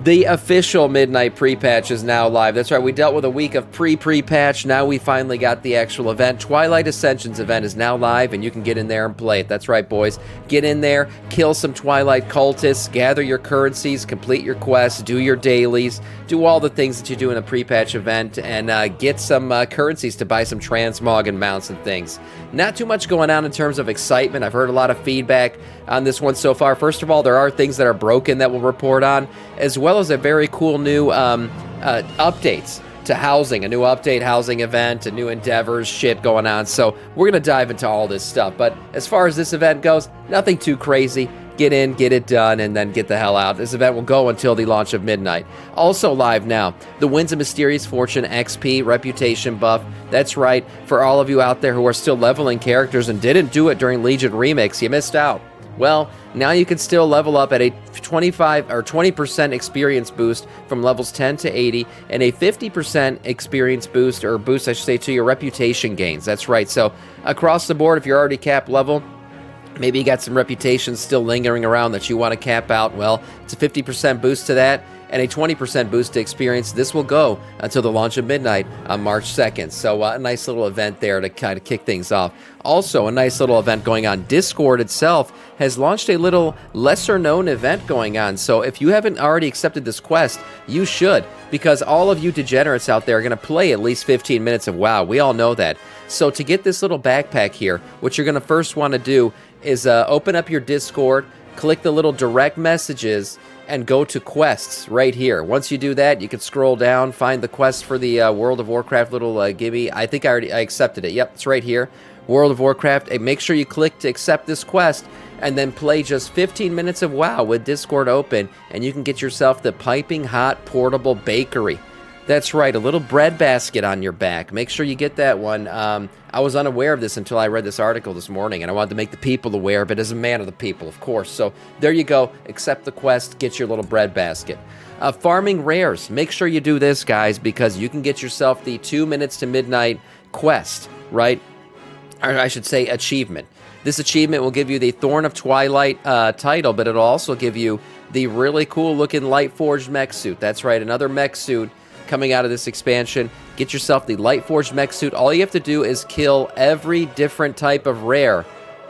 The official Midnight Prepatch is now live. That's right, we dealt with a week of pre-Prepatch. Now we finally got the actual event. Twilight Ascensions event is now live, and you can get in there and play it. That's right, boys. Get in there, kill some Twilight cultists, gather your currencies, complete your quests, do your dailies, do all the things that you do in a Prepatch event, and get some currencies to buy some transmog and mounts and things. Not too much going on in terms of excitement. I've heard a lot of feedback on this one so far. First of all, there are things that are broken that we'll report on, as well as a very cool new updates to housing, a new update housing event, a new endeavors shit going on. So we're going to dive into all this stuff. But as far as this event goes, nothing too crazy. Get in, get it done, and then get the hell out. This event will go until the launch of midnight. Also live now, the Winds of Mysterious Fortune XP reputation buff. That's right, for all of you out there who are still leveling characters and didn't do it during Legion Remix, you missed out. Well, now you can still level up at a 25 or 20% experience boost from levels 10 to 80 and a 50% experience boost, or boost I should say, to your reputation gains. That's right. So across the board, if you're already cap level, maybe you got some reputations still lingering around that you want to cap out, well, it's a 50% boost to that and a 20% boost to experience. This will go until the launch of midnight on March 2nd. So a nice little event there to kind of kick things off. Also, a nice little event going on. Discord itself has launched a little lesser-known event going on. So if you haven't already accepted this quest, you should, because all of you degenerates out there are going to play at least 15 minutes of WoW. We all know that. So to get this little backpack here, what you're going to first want to do is open up your Discord, click the little direct messages, and go to quests right here. Once you do that, you can scroll down, find the quest for the World of Warcraft little gimme. I think I accepted it. Yep, it's right here. World of Warcraft. And make sure you click to accept this quest, and then play just 15 minutes of WoW with Discord open, and you can get yourself the piping hot portable bakery. That's right, a little bread basket on your back. Make sure you get that one. I was unaware of this until I read this article this morning, and I wanted to make the people aware of it as a man of the people, of course. So there you go. Accept the quest. Get your little bread basket. Farming rares. Make sure you do this, guys, because you can get yourself the 2 minutes to midnight quest, right? Or I should say achievement. This achievement will give you the Thorn of Twilight title, but it'll also give you the really cool-looking Lightforged mech suit. That's right, another mech suit coming out of this expansion. Get yourself the Lightforged mech suit. All you have to do is kill every different type of rare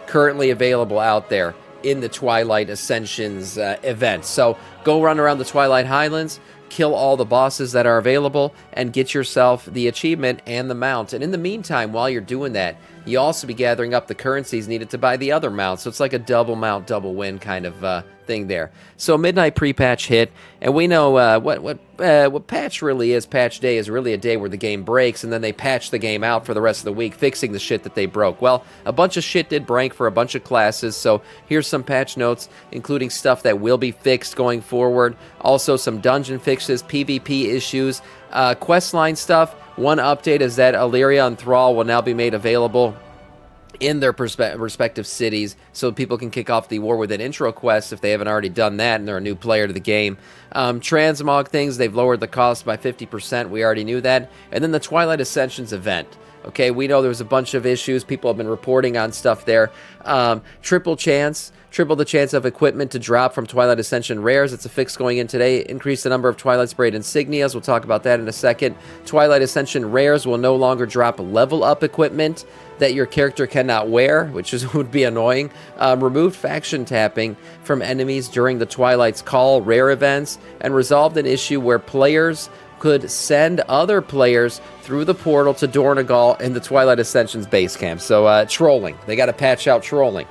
currently available out there in the Twilight Ascensions event. So go run around the Twilight Highlands, kill all the bosses that are available, and get yourself the achievement and the mount. And in the meantime, while you're doing that, you also be gathering up the currencies needed to buy the other mount. So it's like a double mount, double win kind of thing there. So midnight pre-patch hit, and we know what patch really is. Patch day is really a day where the game breaks, and then they patch the game out for the rest of the week, fixing the shit that they broke. Well, a bunch of shit did break for a bunch of classes, so here's some patch notes, including stuff that will be fixed going forward. Also, some dungeon fixes, PvP issues, questline stuff. One update is that Illyria and Thrall will now be made available in their respective cities, so people can kick off the War Within intro quest if they haven't already done that and they're a new player to the game. Transmog things, they've lowered the cost by 50%. We already knew that. And then the Twilight Ascensions event. Okay, we know there was a bunch of issues. People have been reporting on stuff there. Triple the chance of equipment to drop from Twilight Ascension rares. It's a fix going in today. Increase the number of Twilight Sprayed insignias. We'll talk about that in a second. Twilight Ascension rares will no longer drop level up equipment that your character cannot wear, which would be annoying. Removed faction tapping from enemies during the Twilight's Call rare events, and resolved an issue where players could send other players through the portal to Dornegal in the Twilight Ascensions base camp. So trolling. They got to patch out trolling,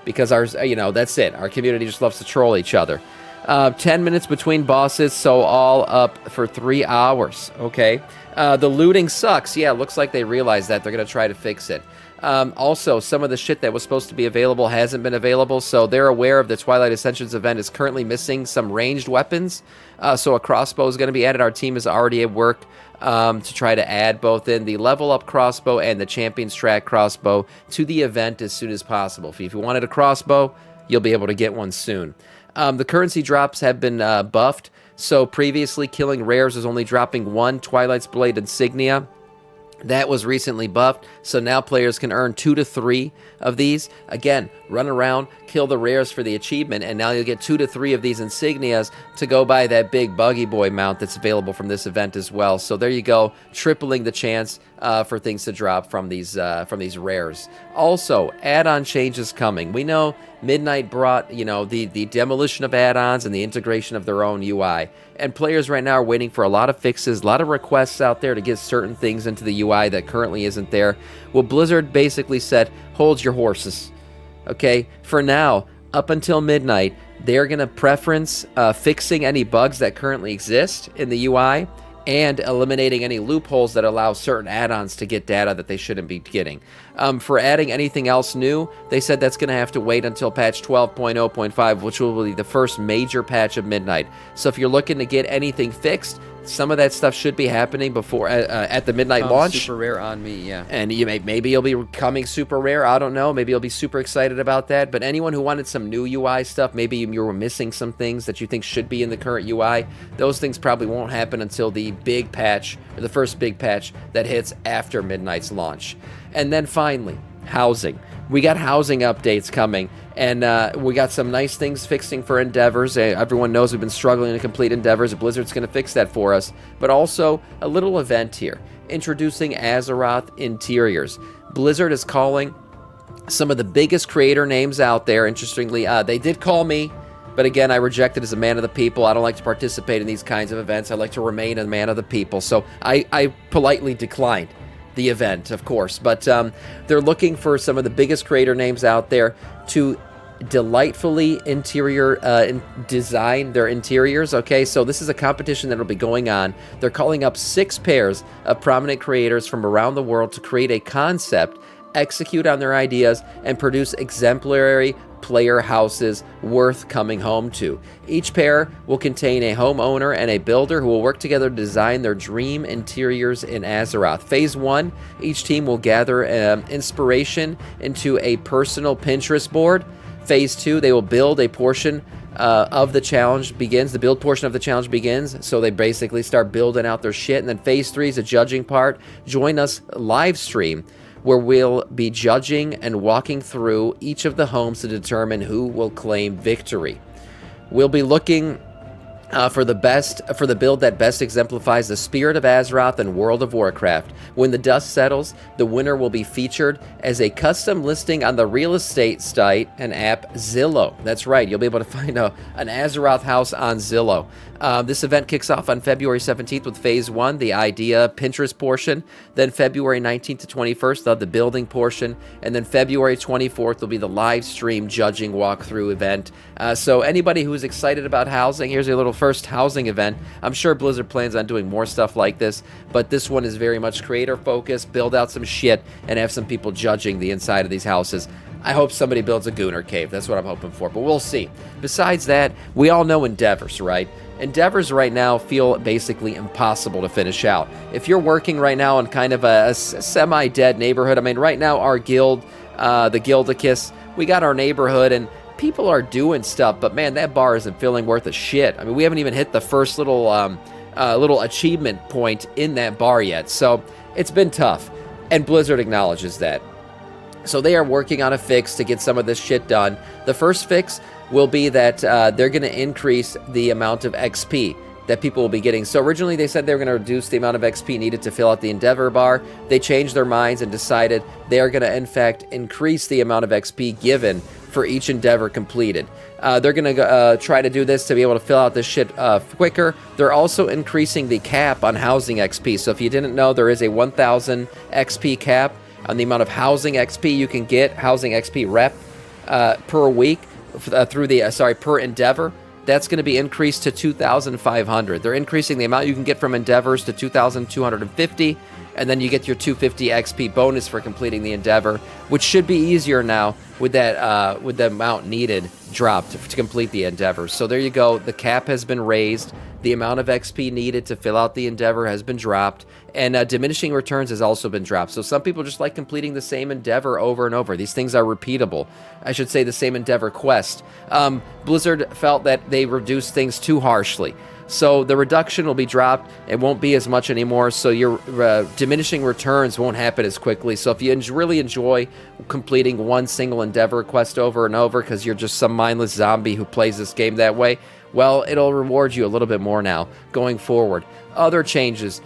because that's it. Our community just loves to troll each other. 10 minutes between bosses, so all up for 3 hours. Okay. The looting sucks. Yeah, it looks like they realized that. They're going to try to fix it. Also, some of the shit that was supposed to be available hasn't been available, so they're aware of the Twilight Ascensions event is currently missing some ranged weapons. So a crossbow is going to be added. Our team is already at work to try to add both in the level up crossbow and the Champion's Track crossbow to the event as soon as possible. If you wanted a crossbow, you'll be able to get one soon. The currency drops have been buffed. So previously, killing rares was only dropping one Twilight's Blade insignia. That was recently buffed, so now players can earn 2 to 3 of these. Again, run around, kill the rares for the achievement, and now you'll get 2 to 3 of these insignias to go buy that big buggy boy mount that's available from this event as well. So there you go, tripling the chance for things to drop from these rares. Also, add-on changes coming. We know Midnight brought, you know, the demolition of add-ons and the integration of their own UI. And players right now are waiting for a lot of fixes, a lot of requests out there to get certain things into the UI that currently isn't there. Well, Blizzard basically said, hold your horses. Okay, for now, up until midnight, they're going to preference fixing any bugs that currently exist in the UI and eliminating any loopholes that allow certain add-ons to get data that they shouldn't be getting. For adding anything else new, they said that's going to have to wait until patch 12.0.5, which will be the first major patch of Midnight. So if you're looking to get anything fixed, some of that stuff should be happening before at the Midnight launch. Super rare on me, yeah. And maybe you'll be coming super rare. I don't know. Maybe you'll be super excited about that. But anyone who wanted some new UI stuff, maybe you were missing some things that you think should be in the current UI, those things probably won't happen until the big patch, or the first big patch that hits after Midnight's launch. And then finally, housing. We got housing updates coming, and we got some nice things fixing for endeavors. Everyone knows we've been struggling to complete endeavors. Blizzard's going to fix that for us. But also a little event here, introducing Azeroth interiors. Blizzard is calling some of the biggest creator names out there. Interestingly, they did call me, but again, I rejected as a man of the people. I don't like to participate in these kinds of events. I like to remain a man of the people. So I politely declined the event, of course, but they're looking for some of the biggest creator names out there to delightfully design their interiors. Okay, so this is a competition that will be going on. They're calling up 6 pairs of prominent creators from around the world to create a concept, execute on their ideas, and produce exemplary player houses worth coming home to. Each pair will contain a homeowner and a builder who will work together to design their dream interiors in Azeroth. Phase 1, each team will gather inspiration into a personal Pinterest board. Phase 2, they will build a portion of the challenge begins. The build portion of the challenge begins, so they basically start building out their shit. And then Phase 3 is a judging part. Join us live stream, where we'll be judging and walking through each of the homes to determine who will claim victory. We'll be looking for the build that best exemplifies the spirit of Azeroth and World of Warcraft. When the dust settles, the winner will be featured as a custom listing on the real estate site and app Zillow. That's right, you'll be able to find an Azeroth house on Zillow. This event kicks off on February 17th with Phase 1, the idea Pinterest portion. Then February 19th to 21st, they'll have the building portion. And then February 24th will be the live stream judging walkthrough event. So anybody who's excited about housing, here's your little first housing event. I'm sure Blizzard plans on doing more stuff like this, but this one is very much creator focused. Build out some shit and have some people judging the inside of these houses. I hope somebody builds a Gunnar cave. That's what I'm hoping for, but we'll see. Besides that, we all know endeavors, right? Endeavors right now feel basically impossible to finish out. If you're working right now in kind of a semi-dead neighborhood, I mean, right now our guild, the Gildicus, we got our neighborhood and people are doing stuff, but man, that bar isn't feeling worth a shit. I mean, we haven't even hit the first little achievement point in that bar yet, so it's been tough, and Blizzard acknowledges that. So they are working on a fix to get some of this shit done. The first fix will be that they're going to increase the amount of XP that people will be getting. So originally they said they were going to reduce the amount of XP needed to fill out the Endeavor bar. They changed their minds and decided they are going to, in fact, increase the amount of XP given for each Endeavor completed. They're going to try to do this to be able to fill out this shit quicker. They're also increasing the cap on housing XP. So if you didn't know, there is a 1,000 XP cap on the amount of housing XP you can get, housing XP rep per week through the, per Endeavor. That's going to be increased to 2,500. They're increasing the amount you can get from Endeavors to 2,250, and then you get your 250 XP bonus for completing the Endeavor, which should be easier now with that with the amount needed dropped to complete the Endeavor. So there you go. The cap has been raised. The amount of XP needed to fill out the Endeavor has been dropped, and diminishing returns has also been dropped. So some people just like completing the same Endeavor over and over. These things are repeatable. I should say the same Endeavor quest. Blizzard felt that they reduced things too harshly. So the reduction will be dropped. It won't be as much anymore. So your diminishing returns won't happen as quickly. So if you really enjoy completing one single endeavor quest over and over because you're just some mindless zombie who plays this game that way, well, it'll reward you a little bit more now going forward. Other changes: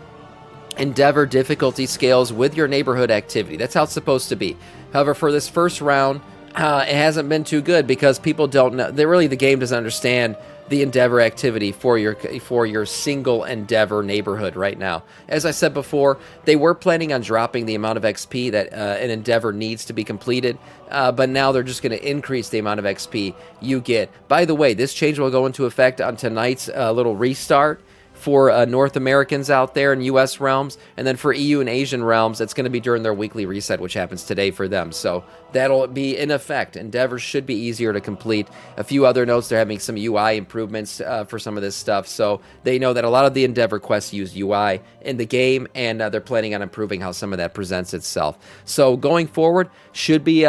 endeavor difficulty scales with your neighborhood activity. That's how it's supposed to be. However, for this first round, it hasn't been too good because people don't know. The game doesn't understand the endeavor activity for your single endeavor neighborhood right now. As I said before, they were planning on dropping the amount of XP that an endeavor needs to be completed, but now they're just going to increase the amount of XP you get. By the way, this change will go into effect on tonight's little restart for North Americans out there in U.S. realms, and then for EU and Asian realms, it's going to be during their weekly reset, which happens today for them. So that'll be in effect. Endeavors should be easier to complete. A few other notes: they're having some UI improvements for some of this stuff, so they know that a lot of the Endeavor quests use UI in the game, and they're planning on improving how some of that presents itself. So going forward, should be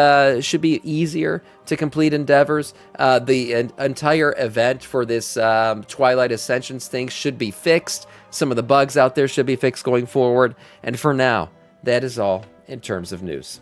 easier to complete endeavors. The entire event for this Twilight Ascensions thing should be fixed. Some of the bugs out there should be fixed going forward. And for now, that is all in terms of news.